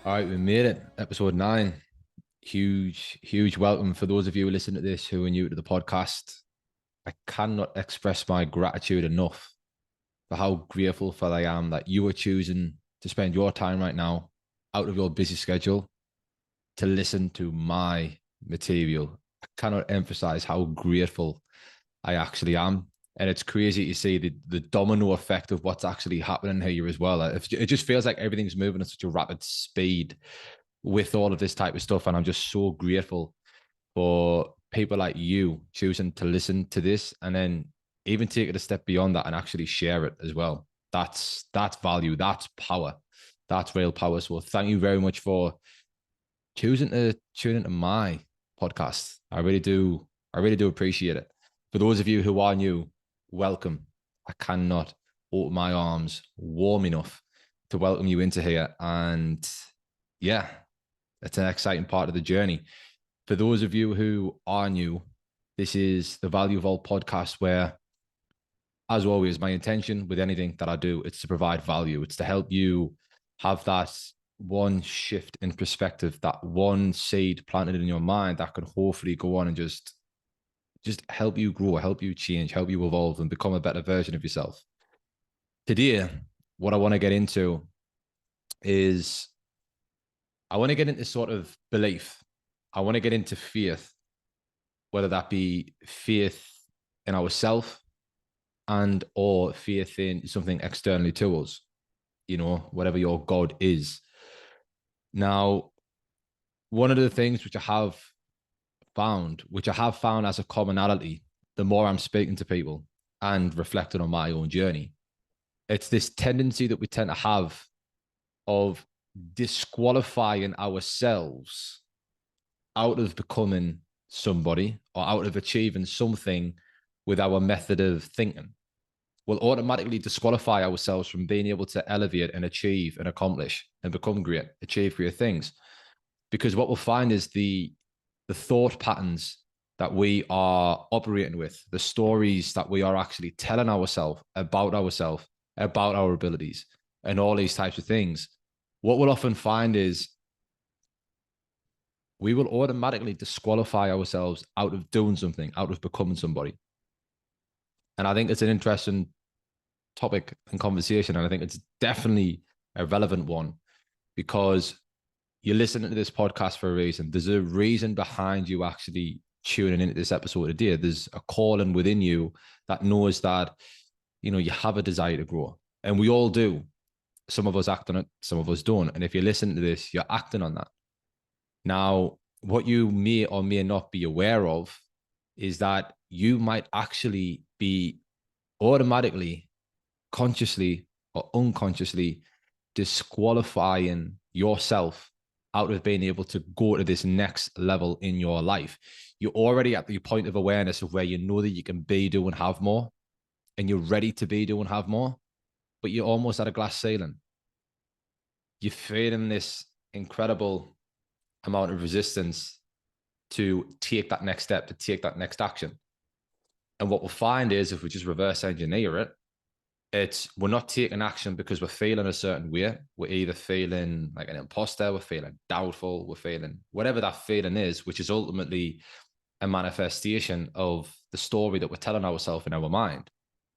All right, we made it. Episode 9. Huge welcome for those of you who listen to this who are new to the podcast. I cannot express my gratitude enough for how grateful I am that you are choosing to spend your time right now out of your busy schedule to listen to my material. I cannot emphasize how grateful I actually am. And it's crazy to see the domino effect of what's actually happening here as well. It just feels like everything's moving at such a rapid speed with all of this type of stuff. And I'm just so grateful for people like you choosing to listen to this and then even take it a step beyond that and actually share it as well. That's value, that's power, that's real power. So thank you very much for choosing to tune into my podcast. I really do appreciate it. For those of you who are new, welcome. I cannot open my arms warm enough to welcome you into here. And yeah, it's an exciting part of the journey. For those of you who are new, this is the Value Vault podcast where, as always, my intention with anything that I do, it's to provide value. It's to help you have that one shift in perspective, that one seed planted in your mind that can hopefully go on and just help you grow, help you change, help you evolve and become a better version of yourself. Today, what I want to get into is I want to get into sort of belief. I want to get into faith, whether that be faith in ourselves and or faith in something externally to us, whatever your God is. Now, one of the things which I have found as a commonality, the more I'm speaking to people and reflecting on my own journey, it's this tendency that we tend to have of disqualifying ourselves out of becoming somebody or out of achieving something with our method of thinking. We'll automatically disqualify ourselves from being able to elevate and achieve and accomplish and become great, achieve great things. Because what we'll find is the thought patterns that we are operating with, the stories that we are actually telling ourselves, about our abilities, and all these types of things. What we'll often find is we will automatically disqualify ourselves out of doing something, out of becoming somebody. And I think it's an interesting topic and conversation. And I think it's definitely a relevant one because you're listening to this podcast for a reason. There's a reason behind you actually tuning into this episode today. There's a calling within you that knows that, you have a desire to grow. And we all do. Some of us act on it, some of us don't. And if you listen to this, you're acting on that. Now, what you may or may not be aware of is that you might actually be automatically, consciously or unconsciously disqualifying yourself out of being able to go to this next level in your life. You're already at the point of awareness of where you know that you can be, do, and have more, and you're ready to be, do, and have more, but you're almost at a glass ceiling. You're feeling this incredible amount of resistance to take that next step, to take that next action. And what we'll find is if we just reverse engineer it, we're not taking action because we're feeling a certain way. We're either feeling like an imposter, we're feeling doubtful, we're feeling whatever that feeling is, which is ultimately a manifestation of the story that we're telling ourselves in our mind.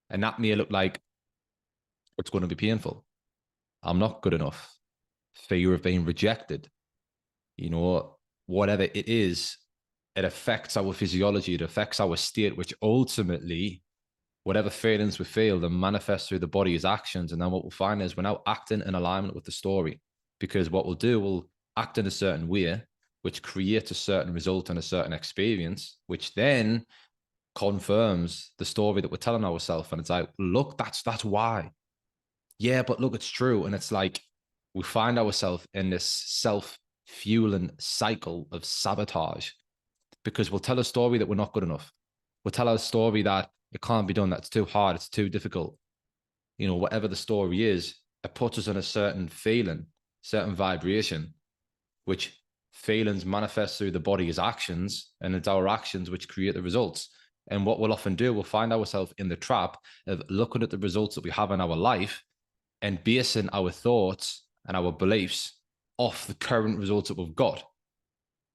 And that may look like it's going to be painful. I'm not good enough. Fear of being rejected. Whatever it is, it affects our physiology, it affects our state, which ultimately, whatever feelings we feel, they manifest through the body as actions. And then what we'll find is we're now acting in alignment with the story. Because what we'll do, we'll act in a certain way, which creates a certain result and a certain experience, which then confirms the story that we're telling ourselves. And it's like, look, that's why. Yeah, but look, it's true. And it's like we find ourselves in this self-fueling cycle of sabotage because we'll tell a story that we're not good enough. We'll tell a story that it can't be done, that's too hard, it's too difficult. Whatever the story is, it puts us in a certain feeling, certain vibration, which feelings manifest through the body as actions, and it's our actions which create the results. And what we'll often do, we'll find ourselves in the trap of looking at the results that we have in our life and basing our thoughts and our beliefs off the current results that we've got.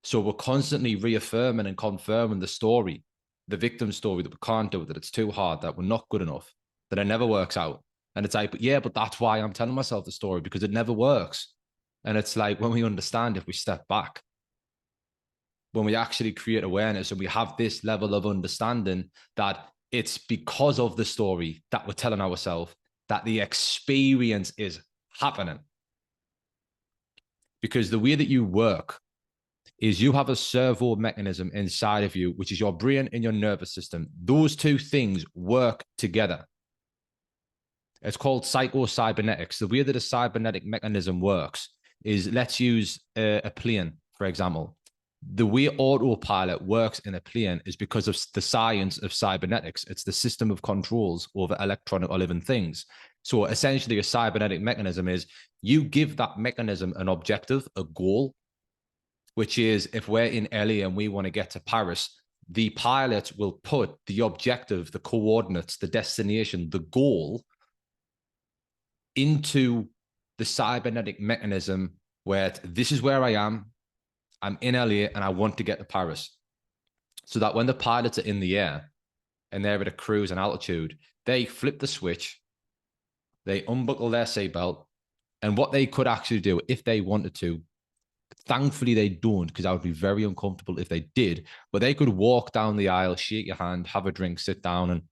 So we're constantly reaffirming and confirming the story, the victim story, that we can't do it, that it's too hard, that we're not good enough, that it never works out. And it's like, but yeah, but that's why I'm telling myself the story, because it never works. And it's like, when we understand, if we step back, when we actually create awareness and we have this level of understanding that it's because of the story that we're telling ourselves that the experience is happening. Because the way that you work is you have a servo mechanism inside of you, which is your brain and your nervous system. Those two things work together. It's called psycho-cybernetics. The way that a cybernetic mechanism works is, let's use a plane, for example. The way autopilot works in a plane is because of the science of cybernetics. It's the system of controls over electronic or living things. So essentially, a cybernetic mechanism is you give that mechanism an objective, a goal, which is, if we're in LA and we want to get to Paris, the pilot will put the objective, the coordinates, the destination, the goal into the cybernetic mechanism where this is where I am. I'm in LA and I want to get to Paris. So that when the pilots are in the air and they're at a cruise and altitude, they flip the switch, they unbuckle their seatbelt, and what they could actually do if they wanted to, thankfully they don't, because I would be very uncomfortable if they did, but they could walk down the aisle, shake your hand, have a drink, sit down, and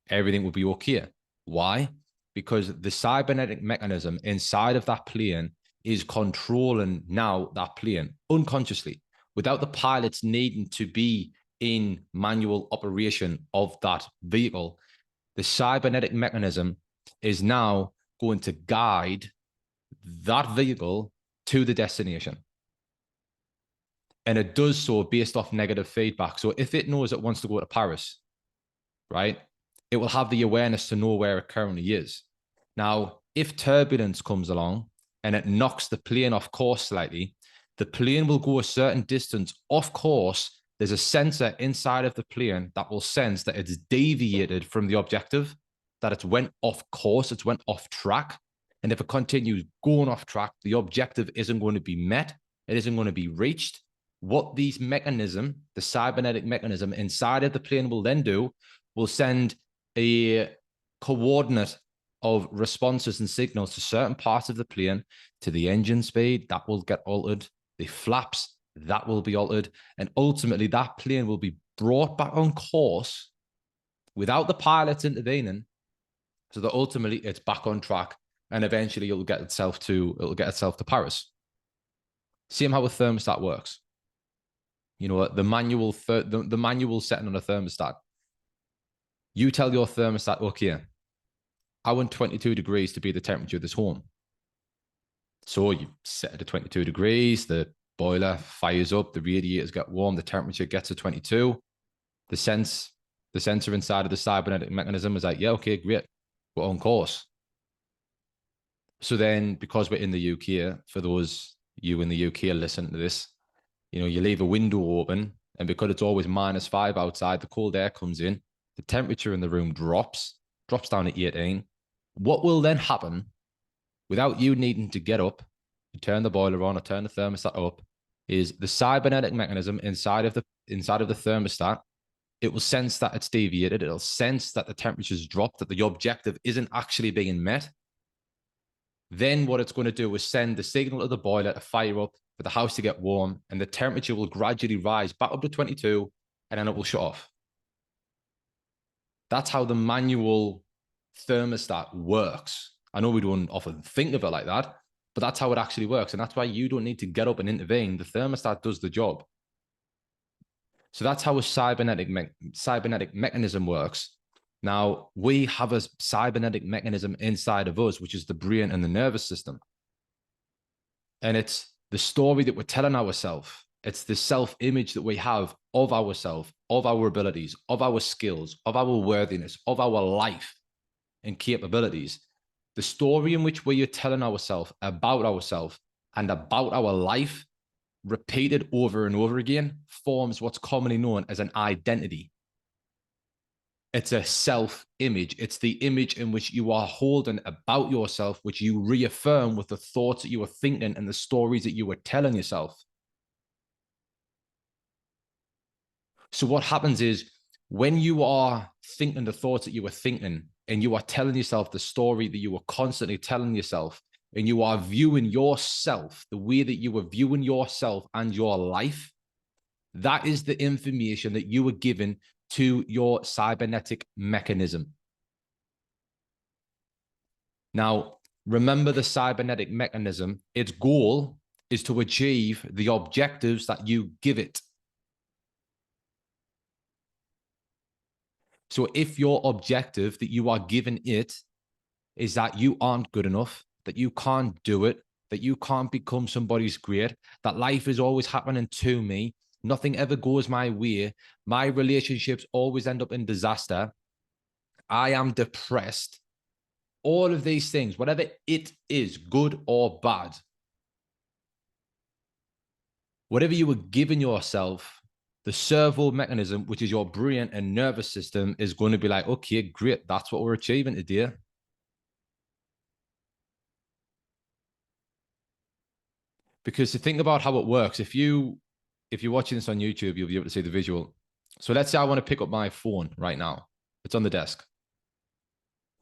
everything would be okay. Why? Because the cybernetic mechanism inside of that plane is controlling now that plane unconsciously, without the pilots needing to be in manual operation of that vehicle. The cybernetic mechanism is now going to guide that vehicle to the destination. And it does so based off negative feedback. So if it knows it wants to go to Paris, right, it will have the awareness to know where it currently is. Now, if turbulence comes along and it knocks the plane off course slightly, the plane will go a certain distance off course. There's a sensor inside of the plane that will sense that it's deviated from the objective, that it's went off course, it's went off track. And if it continues going off track, the objective isn't going to be met. It isn't going to be reached. What these mechanism, the cybernetic mechanism inside of the plane will then do, will send a coordinate of responses and signals to certain parts of the plane, to the engine speed, that will get altered, the flaps, that will be altered, and ultimately that plane will be brought back on course without the pilots intervening, so that ultimately it's back on track, and eventually it'll get itself to Paris. Same how a thermostat works. You know, the manual setting on a thermostat. You tell your thermostat, okay, I want 22 degrees to be the temperature of this home. So you set it to 22 degrees, the boiler fires up, the radiators get warm, the temperature gets to 22. The sensor inside of the cybernetic mechanism is like, yeah, okay, great, we're on course. So then, because we're in the UK, for those you in the UK listening to this, you know, you leave a window open, and because it's always -5 outside, the cold air comes in, the temperature in the room drops down to 18. What will then happen, without you needing to get up, to turn the boiler on or turn the thermostat up, is the cybernetic mechanism inside of the thermostat, it will sense that it's deviated. It'll sense that the temperature's dropped, that the objective isn't actually being met. Then what it's going to do is send the signal to the boiler to fire up, for the house to get warm, and the temperature will gradually rise back up to 22, and then it will shut off. That's how the manual thermostat works. I know we don't often think of it like that, but that's how it actually works. And that's why you don't need to get up and intervene. The thermostat does the job. So that's how a cybernetic mechanism works. Now, we have a cybernetic mechanism inside of us, which is the brain and the nervous system. And it's the story that we're telling ourselves. It's the self-image that we have of ourselves, of our abilities, of our skills, of our worthiness, of our life and capabilities. The story in which we are telling ourselves and about our life, repeated over and over again, forms what's commonly known as an identity. It's a self-image. It's the image in which you are holding about yourself, which you reaffirm with the thoughts that you were thinking and the stories that you were telling yourself. So what happens is when you are thinking the thoughts that you were thinking and you are telling yourself the story that you were constantly telling yourself, and you are viewing yourself the way that you were viewing yourself and your life, that is the information that you were given to your cybernetic mechanism. Now, remember the cybernetic mechanism, its goal is to achieve the objectives that you give it. So if your objective that you are giving it is that you aren't good enough, that you can't do it, that you can't become somebody's great, that life is always happening to me, nothing ever goes my way, my relationships always end up in disaster, I am depressed, all of these things, whatever it is, good or bad, whatever you were giving yourself, the servo mechanism, which is your brain and nervous system, is going to be like, okay, great, that's what we're achieving today. Because to think about how it works, if you're watching this on YouTube, you'll be able to see the visual. So let's say I want to pick up my phone right now. It's on the desk.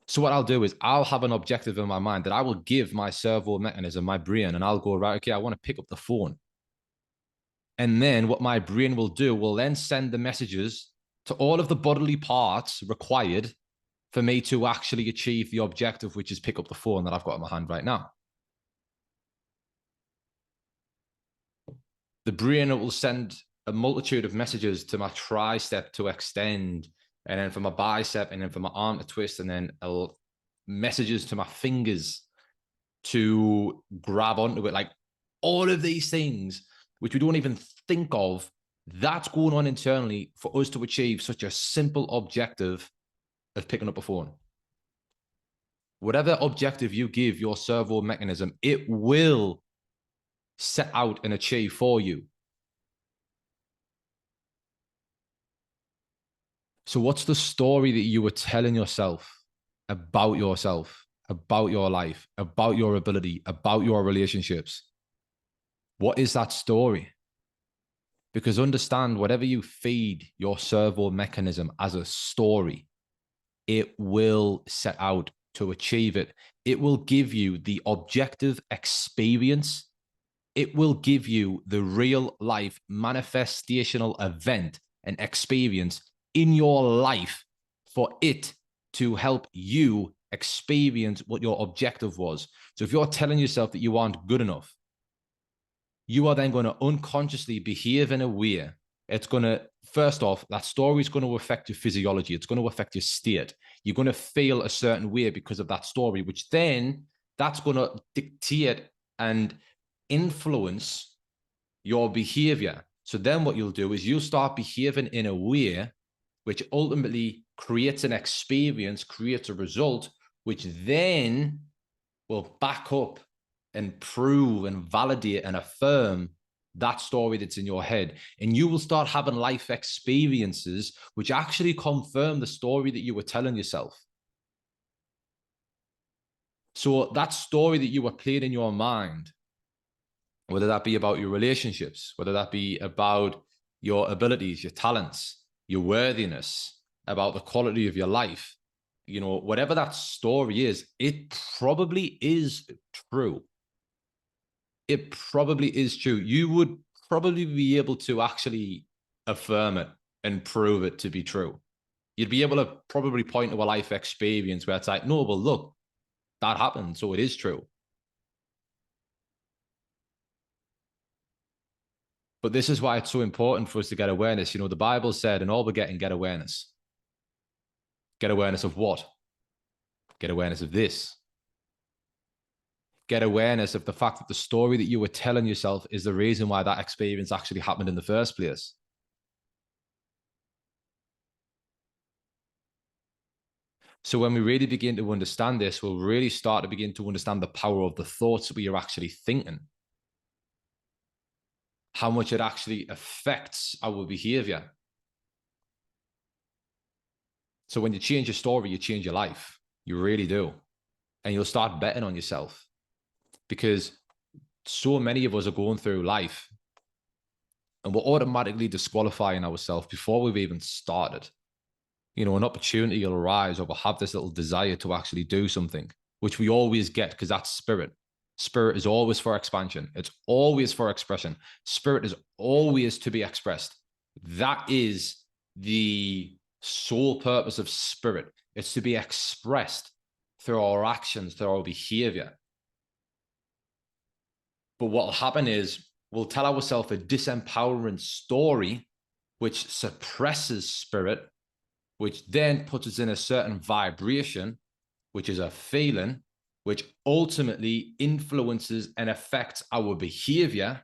So what I'll do is I'll have an objective in my mind that I will give my servo mechanism, my brain, and I'll go, right, okay, I want to pick up the phone. And then what my brain will do will then send the messages to all of the bodily parts required for me to actually achieve the objective, which is pick up the phone that I've got in my hand right now. The brain will send a multitude of messages to my tricep to extend, and then for my bicep, and then for my arm to twist, and then messages to my fingers to grab onto it. Like all of these things, which we don't even think of, that's going on internally for us to achieve such a simple objective of picking up a phone. Whatever objective you give your servo mechanism, it will set out and achieve for you. So what's the story that you were telling yourself, about your life, about your ability, about your relationships? What is that story? Because understand, whatever you feed your servo mechanism as a story, it will set out to achieve it. It will give you the objective experience. It will give you the real life manifestational event and experience in your life for it to help you experience what your objective was. So if you're telling yourself that you aren't good enough, you are then going to unconsciously behave in a way. It's going to, first off, that story is going to affect your physiology. It's going to affect your state. You're going to feel a certain way because of that story, which then that's going to dictate and influence your behavior. So then what you'll do is you'll start behaving in a way which ultimately creates an experience, creates a result, which then will back up and prove and validate and affirm that story that's in your head. And you will start having life experiences which actually confirm the story that you were telling yourself. So that story that you were playing in your mind, whether that be about your relationships, whether that be about your abilities, your talents, your worthiness, about the quality of your life, you know, whatever that story is, it probably is true. It probably is true. You would probably be able to actually affirm it and prove it to be true. You'd be able to probably point to a life experience where it's like, no, well, look, that happened, so it is true. But this is why it's so important for us to get awareness. You know, the Bible said, in all we're getting, get awareness. Get awareness of what? Get awareness of this. Get awareness of the fact that the story that you were telling yourself is the reason why that experience actually happened in the first place. So when we really begin to understand this, we'll really start to begin to understand the power of the thoughts that we are actually thinking. How much it actually affects our behavior. So when you change your story, you change your life. You really do. And you'll start betting on yourself, because so many of us are going through life and we're automatically disqualifying ourselves before we've even started. You know, an opportunity will arise, or we'll have this little desire to actually do something, which we always get because that's spirit. Spirit is always for expansion. It's always for expression. Spirit is always to be expressed. That is the sole purpose of spirit. It's to be expressed through our actions, through our behavior. But what will happen is we'll tell ourselves a disempowering story, which suppresses spirit, which then puts us in a certain vibration, which is a feeling, which ultimately influences and affects our behavior,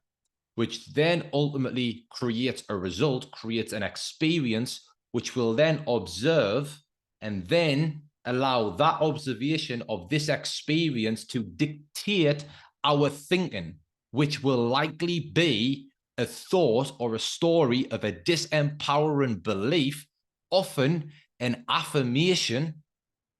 which then ultimately creates a result, creates an experience, which will then observe and then allow that observation of this experience to dictate our thinking, which will likely be a thought or a story of a disempowering belief, often an affirmation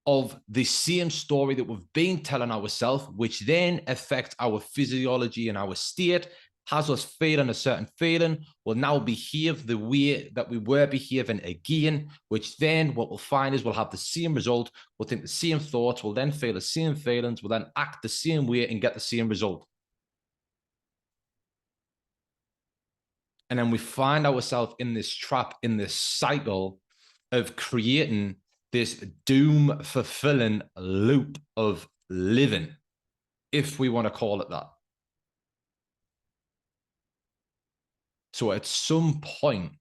of the same story that we've been telling ourselves, which then affects our physiology and our state, has us feeling a certain feeling, will now behave the way that we were behaving again, which then what we'll find is we'll have the same result, we'll think the same thoughts, we'll then feel the same feelings, we'll then act the same way and get the same result. And then we find ourselves in this trap, in this cycle of creating this doom fulfilling loop of living, if we want to call it that. So at some point,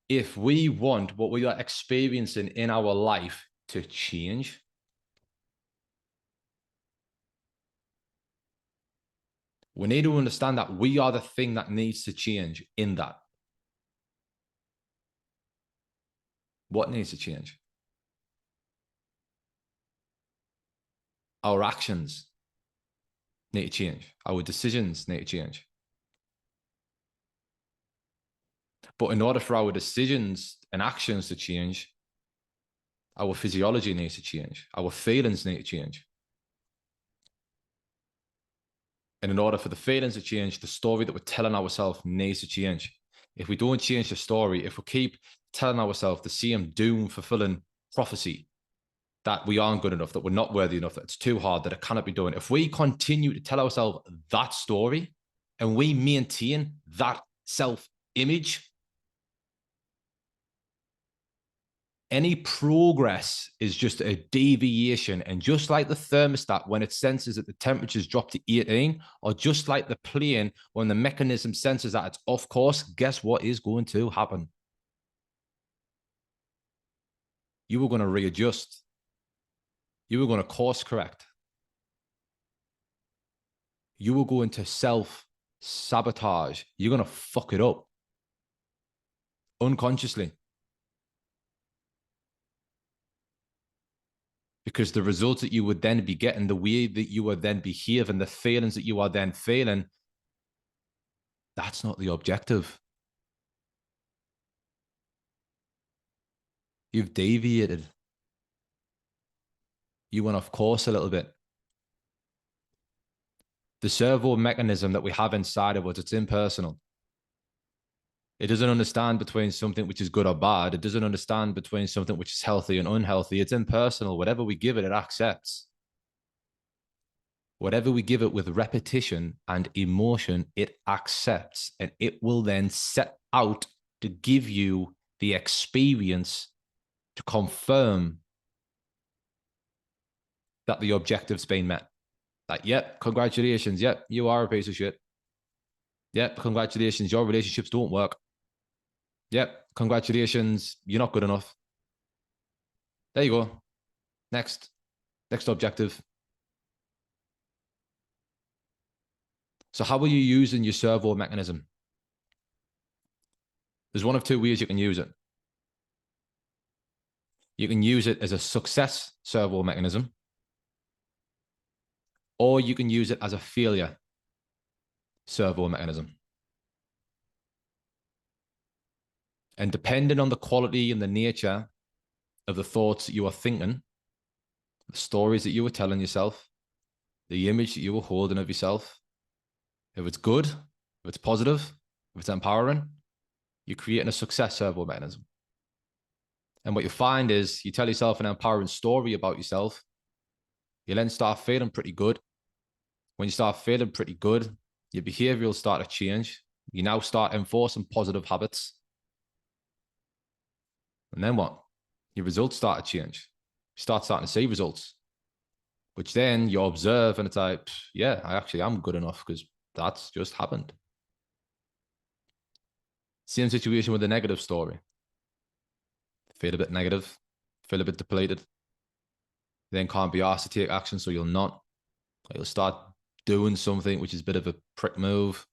if we want what we are experiencing in our life to change, we need to understand that we are the thing that needs to change in that. What needs to change? Our actions need to change. Our decisions need to change. But in order for our decisions and actions to change, our physiology needs to change. Our feelings need to change. And in order for the feelings to change, the story that we're telling ourselves needs to change. If we don't change the story, if we keep telling ourselves the same doom-fulfilling prophecy that we aren't good enough, that we're not worthy enough, that it's too hard, that it cannot be done, if we continue to tell ourselves that story and we maintain that self-image, any progress is just a deviation. And just like the thermostat, when it senses that the temperature's dropped to 18, or just like the plane, when the mechanism senses that it's off course, guess what is going to happen? You were going to readjust. You were going to course correct. You were going to self-sabotage. You're going to fuck it up unconsciously. Because the results that you would then be getting, the way that you are then behaving, the feelings that you are then feeling, that's not the objective. You've deviated. You went off course a little bit. The servo mechanism that we have inside of us, it's impersonal. It doesn't understand between something which is good or bad. It doesn't understand between something which is healthy and unhealthy. It's impersonal. Whatever we give it, it accepts. Whatever we give it with repetition and emotion, it accepts, and it will then set out to give you the experience to confirm that the objective's been met. Like, yep, congratulations. Yep, you are a piece of shit. Yep, congratulations. Your relationships don't work. Yep, congratulations. You're not good enough. There you go. Next objective. So how are you using your servo mechanism? There's one of two ways you can use it. You can use it as a success servo mechanism, or you can use it as a failure servo mechanism. And depending on the quality and the nature of the thoughts that you are thinking, the stories that you were telling yourself, the image that you were holding of yourself. If it's good, if it's positive, if it's empowering, you're creating a success servo mechanism. And what you find is you tell yourself an empowering story about yourself, you then start feeling pretty good. When you start feeling pretty good, your behavior will start to change. You now start enforcing positive habits. And then what? Your results start to change. You starting to see results, which then you observe and it's like, yeah, I actually am good enough because that's just happened. Same situation with the negative story. Feel a bit negative, feel a bit depleted. You then can't be asked to take action, so you'll not. You'll start doing something which is a bit of a prick move.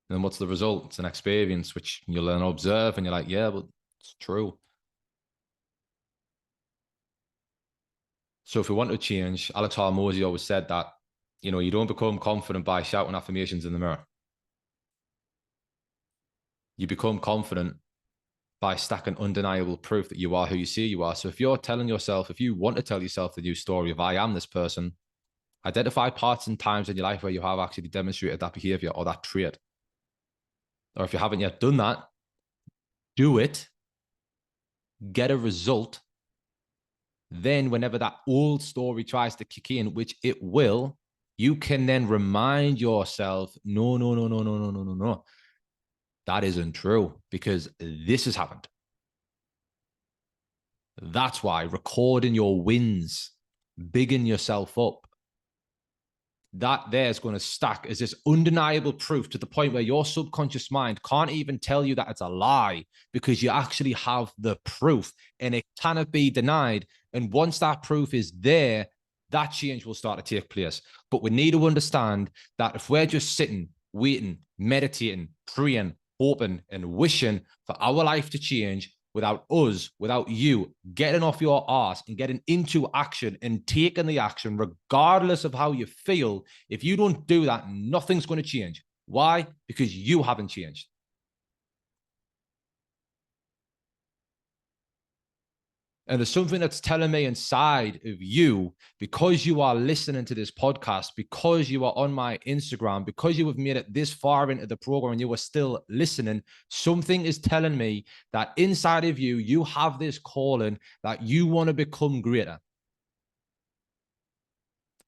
And then what's the result? It's an experience which you'll then observe and you're like, yeah, but it's true. So if we want to change, Alex Hormozy always said that, you don't become confident by shouting affirmations in the mirror. You become confident by stacking undeniable proof that you are who you say you are. So if you're telling yourself, if you want to tell yourself the new story of I am this person, identify parts and times in your life where you have actually demonstrated that behavior or that trait. Or if you haven't yet done that, do it, get a result. Then whenever that old story tries to kick in, which it will, you can then remind yourself, no, no, no, no, no, no, no, no, no. That isn't true because this has happened. That's why recording your wins, bigging yourself up, that there's going to stack as this undeniable proof to the point where your subconscious mind can't even tell you that it's a lie because you actually have the proof and it cannot be denied. And once that proof is there, that change will start to take place. But we need to understand that if we're just sitting, waiting, meditating, praying, hoping, and wishing for our life to change, without us, without you getting off your arse and getting into action and taking the action, regardless of how you feel, if you don't do that, nothing's going to change. Why? Because you haven't changed. And there's something that's telling me inside of you, because you are listening to this podcast, because you are on my Instagram, because you have made it this far into the program and you are still listening, something is telling me that inside of you, you have this calling that you want to become greater,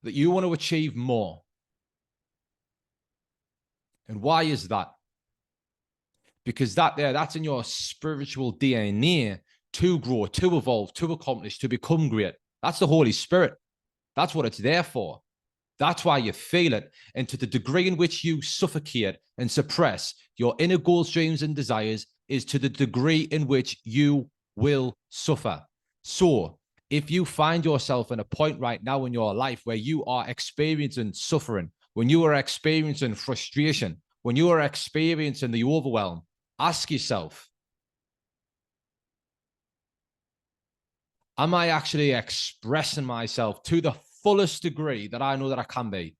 that you want to achieve more. And why is that? Because that's in your spiritual DNA to grow, to evolve, to accomplish, to become great. That's the Holy Spirit. That's what it's there for. That's why you feel it. And to the degree in which you suffocate and suppress your inner goals, dreams, and desires is to the degree in which you will suffer. So if you find yourself in a point right now in your life where you are experiencing suffering, when you are experiencing frustration, when you are experiencing the overwhelm, ask yourself, am I actually expressing myself to the fullest degree that I know that I can be?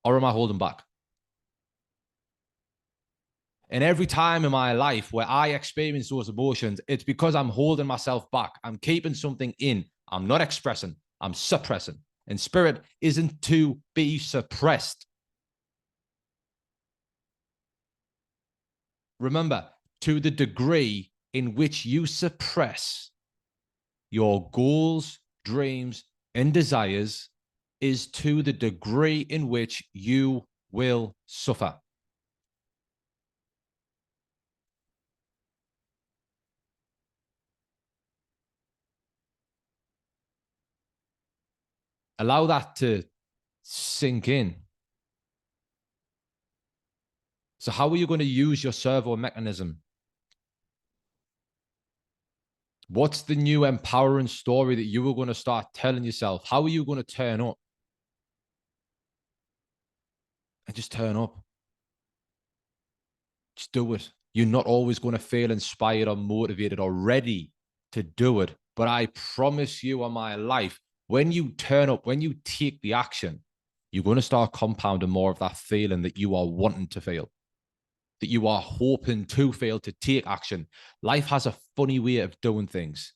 Or am I holding back? And every time in my life where I experience those emotions, it's because I'm holding myself back. I'm keeping something in. I'm not expressing. I'm suppressing. And spirit isn't to be suppressed. Remember, to the degree in which you suppress your goals, dreams, and desires is to the degree in which you will suffer. Allow that to sink in. So how are you going to use your servo mechanism? What's the new empowering story that you are going to start telling yourself? How are you going to turn up? And just turn up. Just do it. You're not always going to feel inspired or motivated or ready to do it. But I promise you on my life, when you turn up, when you take the action, you're going to start compounding more of that feeling that you are wanting to feel, that you are hoping to feel, to take action. Life has a funny way of doing things.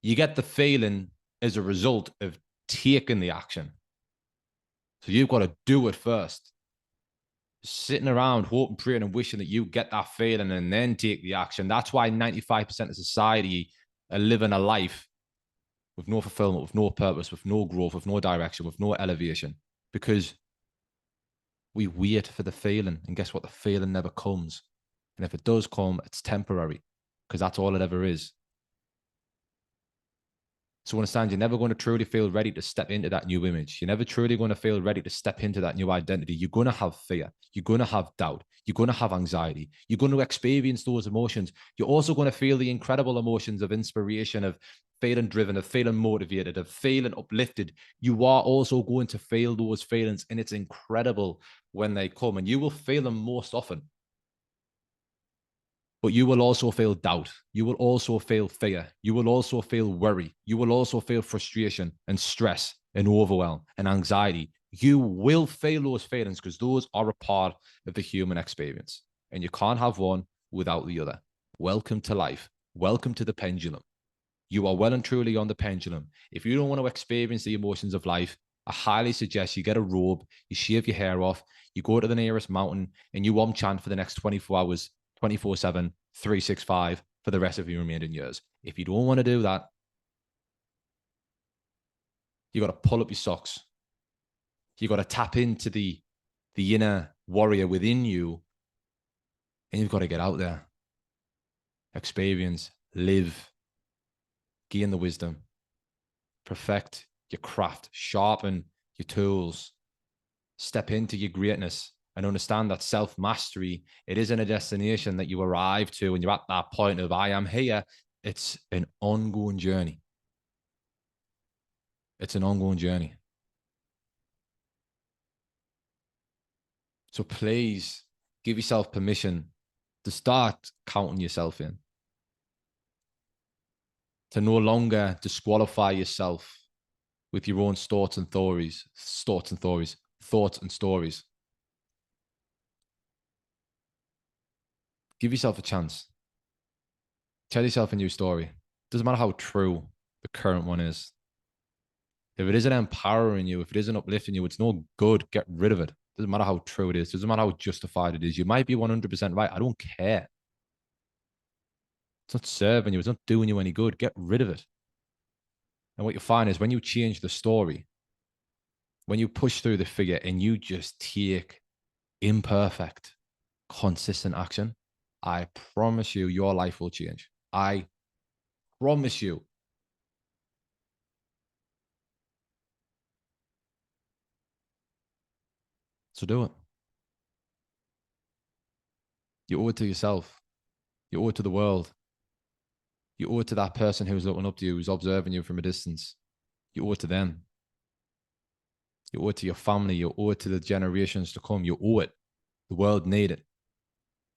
You get the feeling as a result of taking the action. So you've got to do it first. Sitting around hoping, praying, and wishing that you get that feeling and then take the action. That's why 95% of society are living a life with no fulfillment, with no purpose, with no growth, with no direction, with no elevation. Because we wait for the feeling, and guess what? The feeling never comes. And if it does come, it's temporary, because that's all it ever is. So understand, you're never going to truly feel ready to step into that new image. You're never truly going to feel ready to step into that new identity. You're going to have fear. You're going to have doubt. You're going to have anxiety. You're going to experience those emotions. You're also going to feel the incredible emotions of inspiration, of feeling driven, of feeling motivated, of feeling uplifted. You are also going to feel those feelings, and it's incredible when they come, and you will feel them most often. But you will also feel doubt. You will also feel fear. You will also feel worry. You will also feel frustration and stress and overwhelm and anxiety. You will feel those feelings because those are a part of the human experience. And you can't have one without the other. Welcome to life. Welcome to the pendulum. You are well and truly on the pendulum. If you don't want to experience the emotions of life, I highly suggest you get a robe, you shave your hair off, you go to the nearest mountain, and you chant for the next 24 hours, 24/7, 365 for the rest of your remaining years. If you don't want to do that, you got to pull up your socks. You got to tap into the inner warrior within you, and you've got to get out there, experience, live, gain the wisdom, perfect your craft, sharpen your tools, step into your greatness, and understand that self-mastery, it isn't a destination that you arrive to and you're at that point of I am here. It's an ongoing journey. It's an ongoing journey. So please give yourself permission to start counting yourself in, to no longer disqualify yourself with your own thoughts and stories. Give yourself a chance. Tell yourself a new story. Doesn't matter how true the current one is. If it isn't empowering you, if it isn't uplifting you, it's no good. Get rid of it. Doesn't matter how true it is. Doesn't matter how justified it is. You might be 100% right. I don't care. It's not serving you. It's not doing you any good. Get rid of it. And what you find is when you change the story, when you push through the figure and you just take imperfect, consistent action, I promise you, your life will change. I promise you. So do it. You owe it to yourself. You owe it to the world. You owe it to that person who's looking up to you, who's observing you from a distance. You owe it to them. You owe it to your family. You owe it to the generations to come. You owe it. The world need it.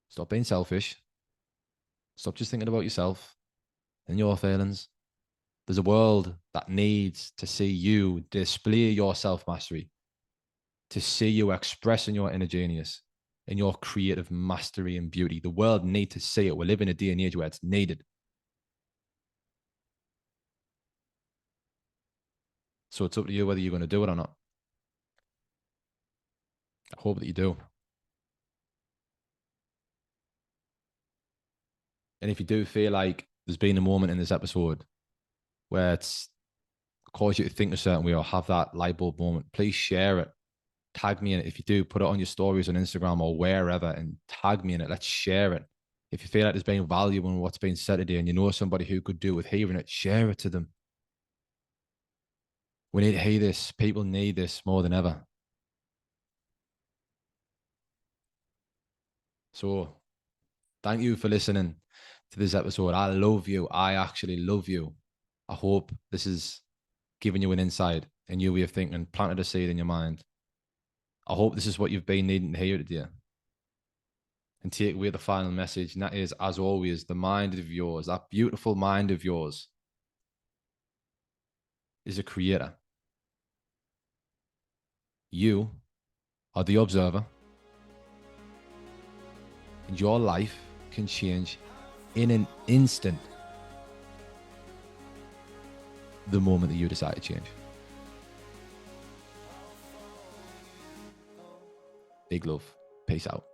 Stop being selfish. Stop just thinking about yourself and your feelings. There's a world that needs to see you display your self-mastery, to see you expressing your inner genius and your creative mastery and beauty. The world needs to see it. We live in a day and age where it's needed. So it's up to you whether you're going to do it or not. I hope that you do. And if you do feel like there's been a moment in this episode where it's caused you to think a certain way or have that light bulb moment, please share it. Tag me in it. If you do, put it on your stories on Instagram or wherever and tag me in it. Let's share it. If you feel like there's been value in what's been said today and you know somebody who could do with hearing it, share it to them. We need to hear this. People need this more than ever. So thank you for listening to this episode. I love you. I actually love you. I hope this is giving you an insight and new way of thinking, planted a seed in your mind. I hope this is what you've been needing to hear today. And take away the final message. And that is, as always, the mind of yours, that beautiful mind of yours, is a creator. You are the observer. And your life can change in an instant. the moment that you decide to change. Big love. Peace out.